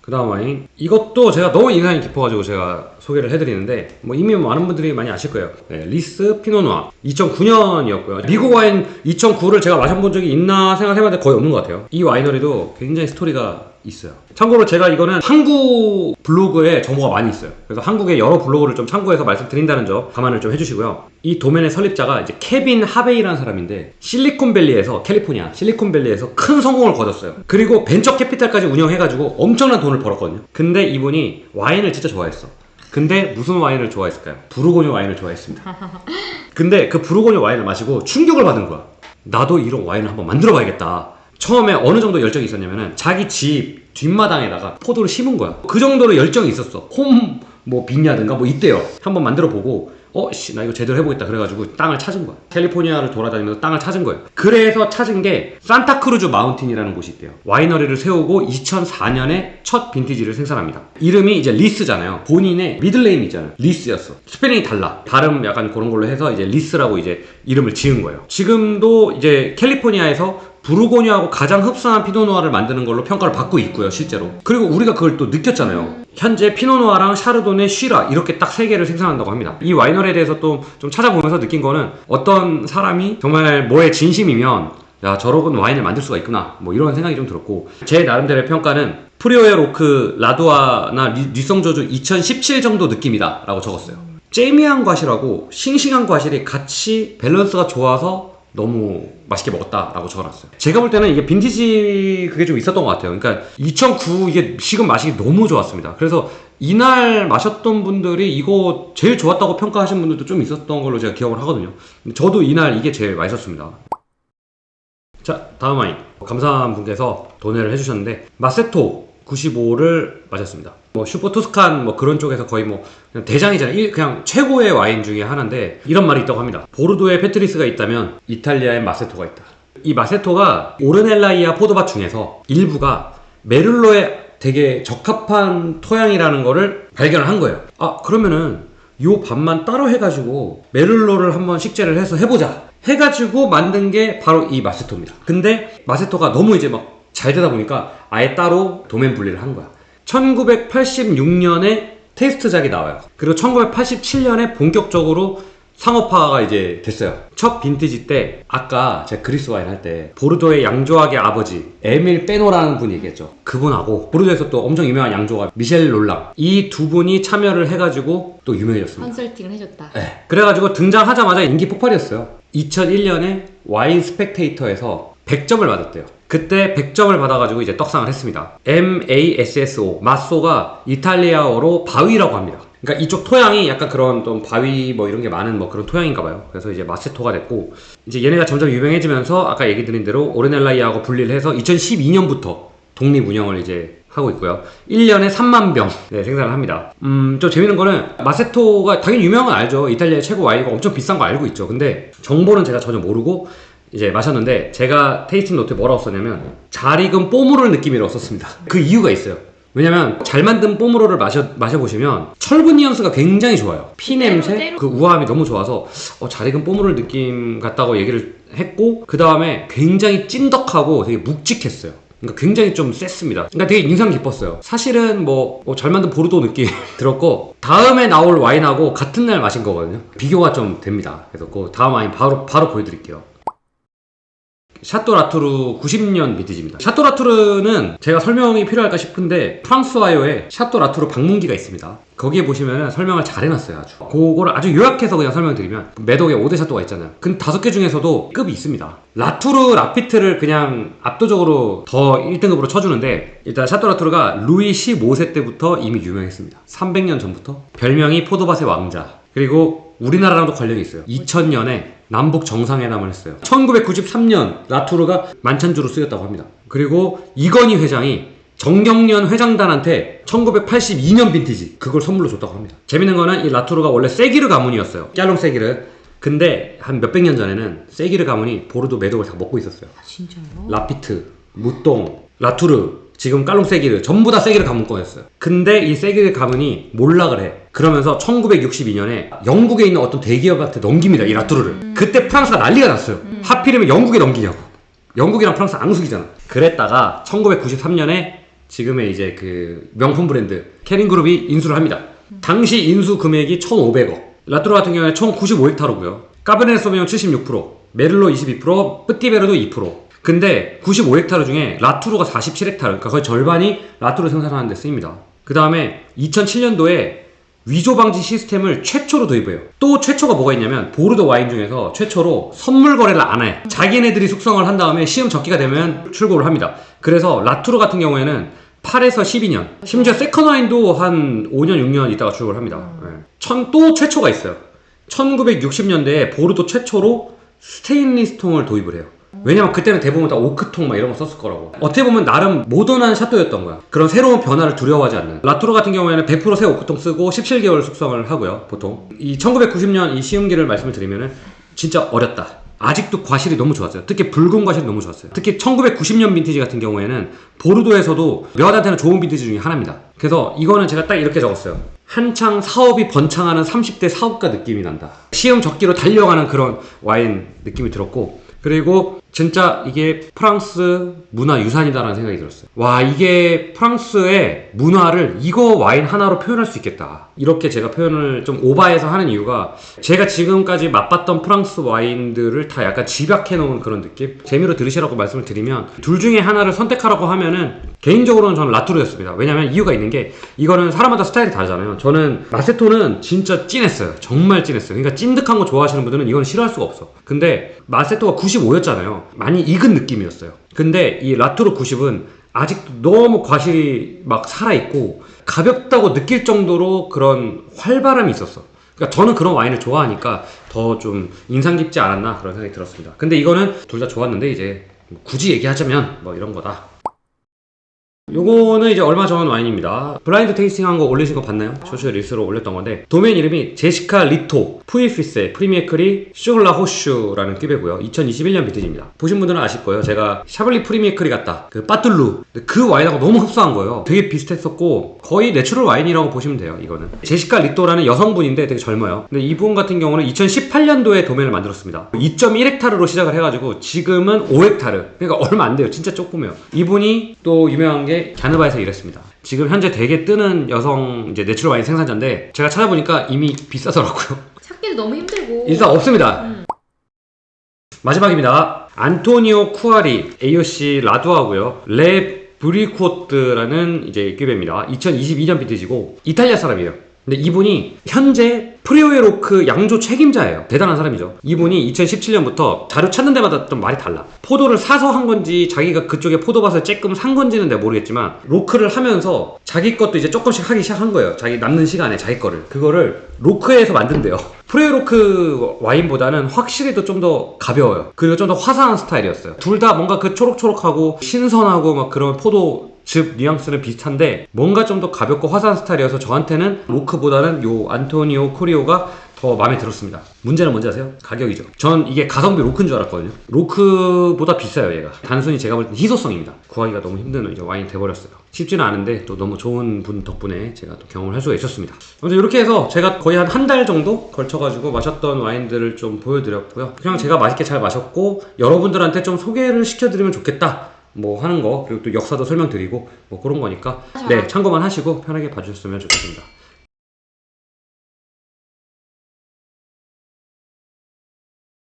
그 다음 와인 이것도 제가 너무 인상이 깊어가지고 제가 소개를 해드리는데 뭐 이미 많은 분들이 많이 아실 거예요. 네, 리스 피노누아 2009년이었고요. 미국 와인 2009를 제가 마셔본 적이 있나 생각해봤는데 거의 없는 것 같아요. 이 와이너리도 굉장히 스토리가 있어요. 참고로 제가 이거는 한국 블로그에 정보가 많이 있어요. 그래서 한국의 여러 블로그를 좀 참고해서 말씀드린다는 점 감안을 좀 해주시고요. 이 도면의 설립자가 이제 케빈 하베이라는 사람인데 실리콘밸리에서 캘리포니아 실리콘밸리에서 큰 성공을 거뒀어요. 그리고 벤처 캐피탈까지 운영해가지고 엄청난 돈을 벌었거든요. 근데 이분이 와인을 진짜 좋아했어. 근데 무슨 와인을 좋아했을까요? 부르고뉴 와인을 좋아했습니다. 근데 그 부르고뉴 와인을 마시고 충격을 받은 거야. 나도 이런 와인을 한번 만들어 봐야겠다. 처음에 어느 정도 열정이 있었냐면은 자기 집 뒷마당에다가 포도를 심은 거야. 그 정도로 열정이 있었어. 홈 뭐 빈야든가 뭐 있대요. 한번 만들어 보고 나 이거 제대로 해보겠다 그래가지고 땅을 찾은 거야. 캘리포니아를 돌아다니면서 땅을 찾은 거예요. 그래서 찾은 게 산타크루즈 마운틴이라는 곳이 있대요. 와이너리를 세우고 2004년에 첫 빈티지를 생산합니다. 이름이 이제 리스잖아요. 본인의 미들네임 있잖아요. 리스였어. 스페링이 달라. 발음 약간 그런 걸로 해서 이제 리스라고 이제 이름을 지은 거예요. 지금도 이제 캘리포니아에서 부르고뉴하고 가장 흡사한 피노누아를 만드는 걸로 평가를 받고 있고요, 실제로. 그리고 우리가 그걸 또 느꼈잖아요. 현재 피노누아랑 샤르도네, 쉬라 이렇게 딱 세 개를 생산한다고 합니다. 이 와이너리에 대해서 또 좀 찾아보면서 느낀 거는 어떤 사람이 정말 뭐에 진심이면 야 저런 와인을 만들 수가 있구나 뭐 이런 생각이 좀 들었고 제 나름대로의 평가는 프리오에 로크, 라두아나 뉘성조주 2017 정도 느낌이다 라고 적었어요. 잼미한 과실하고 싱싱한 과실이 같이 밸런스가 좋아서 너무 맛있게 먹었다라고 적어놨어요. 제가 볼 때는 이게 빈티지 그게 좀 있었던 것 같아요. 그러니까 2009 이게 지금 마시기 너무 좋았습니다. 그래서 이날 마셨던 분들이 이거 제일 좋았다고 평가하신 분들도 좀 있었던 걸로 제가 기억을 하거든요. 저도 이날 이게 제일 맛있었습니다. 자, 다음 와인. 감사한 분께서 도네를 해주셨는데 마세토 95를 마셨습니다. 뭐 슈퍼 투스칸 뭐 그런 쪽에서 거의 뭐 그냥 대장이잖아요. 그냥 최고의 와인 중에 하나인데 이런 말이 있다고 합니다. 보르도에 페트리스가 있다면 이탈리아에 마세토가 있다. 이 마세토가 오르넬라이아 포도밭 중에서 일부가 메를로에 되게 적합한 토양이라는 거를 발견을 한 거예요. 아 그러면은 요 밭만 따로 해가지고 메를로를 한번 식재를 해서 해보자 해가지고 만든 게 바로 이 마세토입니다. 근데 마세토가 너무 이제 막 잘 되다 보니까 아예 따로 도면 분리를 한 거야. 1986년에 테스트작이 나와요. 그리고 1987년에 본격적으로 상업화가 이제 됐어요. 첫 빈티지 때 아까 제가 그리스 와인 할 때 보르도의 양조학의 아버지 에밀 빼노라는 분이 얘기했죠. 그분하고 보르도에서 또 엄청 유명한 양조가 미셸 롤랑 이 두 분이 참여를 해가지고 또 유명해졌습니다. 컨설팅을 해줬다. 네. 그래가지고 등장하자마자 인기 폭발이었어요. 2001년에 와인 스펙테이터에서 100점을 받았대요. 그때 100점을 받아가지고 이제 떡상을 했습니다. MASSO, 마소가 이탈리아어로 바위라고 합니다. 그러니까 이쪽 토양이 약간 그런 좀 바위 뭐 이런 게 많은 뭐 그런 토양인가 봐요. 그래서 이제 마세토가 됐고 이제 얘네가 점점 유명해지면서 아까 얘기 드린 대로 오르넬라이아하고 분리를 해서 2012년부터 독립 운영을 이제 하고 있고요. 1년에 3만 병 생산을 합니다. 좀 재밌는 거는 마세토가 당연히 유명한 건 알죠. 이탈리아의 최고 와인이고 엄청 비싼 거 알고 있죠. 근데 정보는 제가 전혀 모르고 이제 마셨는데 제가 테이스팅 노트에 뭐라고 썼냐면 잘 익은 뽀무를 느낌이라고 썼습니다. 그 이유가 있어요. 왜냐면 잘 만든 뽀무로를 마셔보시면 철분 뉘앙스가 굉장히 좋아요. 피 냄새, 그 우아함이 너무 좋아서 잘 익은 뽀무를 느낌 같다고 얘기를 했고 그 다음에 굉장히 찐덕하고 되게 묵직했어요. 그러니까 굉장히 좀 셌습니다. 그러니까 되게 인상 깊었어요. 사실은 뭐 잘 만든 보르도 느낌 들었고 다음에 나올 와인하고 같은 날 마신 거거든요. 비교가 좀 됩니다. 그래서 그 다음 와인 바로 보여드릴게요. 샤또 라투르 90년 빈티지입니다. 샤또 라투르는 제가 설명이 필요할까 싶은데 프랑스 와요에 샤또 라투르 방문기가 있습니다. 거기에 보시면 설명을 잘 해놨어요. 아주 그거를 아주 요약해서 그냥 설명드리면 매덕에 5대 샤또가 있잖아요. 그 5개 중에서도 급이 있습니다. 라투르 라피트를 그냥 압도적으로 더 1등급으로 쳐주는데 일단 샤또 라투르가 루이 15세 때부터 이미 유명했습니다. 300년 전부터 별명이 포도밭의 왕자. 그리고 우리나라랑도 관련이 있어요. 2000년에 남북 정상회담을 했어요. 1993년 라투르가 만찬주로 쓰였다고 합니다. 그리고 이건희 회장이 정경련 회장단한테 1982년 빈티지 그걸 선물로 줬다고 합니다. 재밌는 거는 이 라투르가 원래 세기르 가문이었어요. 짤롱 세기르. 근데 한 몇백 년 전에는 세기르 가문이 보르도 매독을 다 먹고 있었어요. 아, 진짜요? 라피트, 무똥, 라투르, 지금 깔롱 세기르 전부 다 세기르 가문권이었어요. 근데 이 세기르 가문이 몰락을 해. 그러면서 1962년에 영국에 있는 어떤 대기업한테 넘깁니다. 이 라투르를. 그때 프랑스가 난리가 났어요. 하필이면 영국에 넘기냐고. 영국이랑 프랑스 앙숙이잖아. 그랬다가 1993년에 지금의 이제 그 명품 브랜드 캐린그룹이 인수를 합니다. 당시 인수 금액이 1,500억. 라투로 같은 경우에 총 95헥타르고요. 까베르네 소비뇽 76%, 메를로 22%, 뿌띠베르도 2%. 근데 95헥타르 중에 라투로가 47헥타르, 그러니까 거의 절반이 라투로 생산하는 데 쓰입니다. 그 다음에 2007년도에 위조 방지 시스템을 최초로 도입해요. 또 최초가 뭐가 있냐면 보르도 와인 중에서 최초로 선물 거래를 안 해. 자기네들이 숙성을 한 다음에 시음 적기가 되면 출고를 합니다. 그래서 라투로 같은 경우에는 8에서 12년, 심지어 세컨 와인도 한 5년, 6년 있다가 출고를 합니다. 또 최초가 있어요. 1960년대에 보르도 최초로 스테인리스 통을 도입을 해요. 왜냐면 그때는 대부분 다 오크통 막 이런 거 썼을 거라고. 어떻게 보면 나름 모던한 샤또였던 거야. 그런 새로운 변화를 두려워하지 않는. 라투로 같은 경우에는 100% 새 오크통 쓰고 17개월 숙성을 하고요, 보통. 이 1990년 이 시음기를 말씀을 드리면은 진짜 어렸다. 아직도 과실이 너무 좋았어요. 특히 붉은 과실이 너무 좋았어요. 특히 1990년 빈티지 같은 경우에는 보르도에서도 묘한테는 좋은 빈티지 중에 하나입니다. 그래서 이거는 제가 딱 이렇게 적었어요. 한창 사업이 번창하는 30대 사업가 느낌이 난다. 시음 적기로 달려가는 그런 와인 느낌이 들었고, 그리고 진짜 이게 프랑스 문화 유산이다라는 생각이 들었어요. 와, 이게 프랑스의 문화를 이거 와인 하나로 표현할 수 있겠다. 이렇게 제가 표현을 좀 오바해서 하는 이유가, 제가 지금까지 맛봤던 프랑스 와인들을 다 약간 집약해 놓은 그런 느낌? 재미로 들으시라고 말씀을 드리면, 둘 중에 하나를 선택하라고 하면은 개인적으로는 저는 라투르였습니다. 왜냐면 이유가 있는 게, 이거는 사람마다 스타일이 다르잖아요. 저는 마세토는 진짜 진했어요. 정말 진했어요. 그러니까 찐득한 거 좋아하시는 분들은 이건 싫어할 수가 없어. 근데 마세토가 95였잖아요. 많이 익은 느낌이었어요. 근데 이 라투르 90은 아직도 너무 과실이 막 살아있고 가볍다고 느낄 정도로 그런 활발함이 있었어. 그러니까 저는 그런 와인을 좋아하니까 더 좀 인상 깊지 않았나 그런 생각이 들었습니다. 근데 이거는 둘 다 좋았는데 이제 굳이 얘기하자면 뭐 이런 거다. 요거는 이제 얼마 전 와인입니다. 블라인드 테이스팅 한 거 올리신 거 봤나요? 소셜 릴스로 올렸던 건데, 도메인 이름이 제시카 리토 푸이피세 프리미에크리 슈글라 호슈라는 큐베고요. 2021년 빈티지입니다. 보신 분들은 아실 거예요. 제가 샤블리 프리미에크리 같다, 그 빠뚤루, 그 와인하고 너무 흡사한 거예요. 되게 비슷했었고 거의 내추럴 와인이라고 보시면 돼요. 이거는 제시카 리토라는 여성분인데 되게 젊어요. 근데 이분 같은 경우는 2018년도에 도메인을 만들었습니다. 2.1헥타르로 시작을 해가지고 지금은 5헥타르, 그러니까 얼마 안 돼요. 진짜 조그매요. 이분이 또 유명한 게 갸누바에서 일했습니다. 지금 현재 되게 뜨는 여성 이제 내추럴 와인 생산자인데, 제가 찾아보니까 이미 비싸더라고요. 찾기도 너무 힘들고 일단 없습니다. 마지막입니다. 안토니오 쿠아리 AOC 라두아고요. 레 브리코트라는 이제 큐베입니다. 2022년 빈티지고 이탈리아 사람이에요. 근데 이분이 현재 프리오에 로크 양조 책임자예요. 대단한 사람이죠. 이분이 2017년부터 자료 찾는 데마다 좀 말이 달라. 포도를 사서 한 건지 자기가 그쪽에 포도밭을 쬐끔 산 건지는 내가 모르겠지만, 로크를 하면서 자기 것도 이제 조금씩 하기 시작한 거예요. 자기 남는 시간에 자기 거를. 그거를 로크에서 만든대요. 프리오에 로크 와인보다는 확실히 좀 더 가벼워요. 그리고 좀 더 화사한 스타일이었어요. 둘 다 뭔가 그 초록초록하고 신선하고 막 그런 포도 즙 뉘앙스는 비슷한데 뭔가 좀 더 가볍고 화사한 스타일이어서 저한테는 로크보다는 요 안토니오 쿠리오가 더 마음에 들었습니다. 문제는 뭔지 아세요? 가격이죠. 전 이게 가성비 로크인 줄 알았거든요. 로크보다 비싸요, 얘가. 단순히 제가 볼 땐 희소성입니다. 구하기가 너무 힘든 이제 와인이 돼버렸어요. 쉽지는 않은데 또 너무 좋은 분 덕분에 제가 또 경험을 할 수가 있었습니다. 아무튼 이렇게 해서 제가 거의 한 달 정도 걸쳐가지고 마셨던 와인들을 좀 보여드렸고요. 그냥 제가 맛있게 잘 마셨고 여러분들한테 좀 소개를 시켜드리면 좋겠다 뭐 하는 거, 그리고 또 역사도 설명드리고 뭐 그런 거니까 네, 참고만 하시고 편하게 봐주셨으면 좋겠습니다.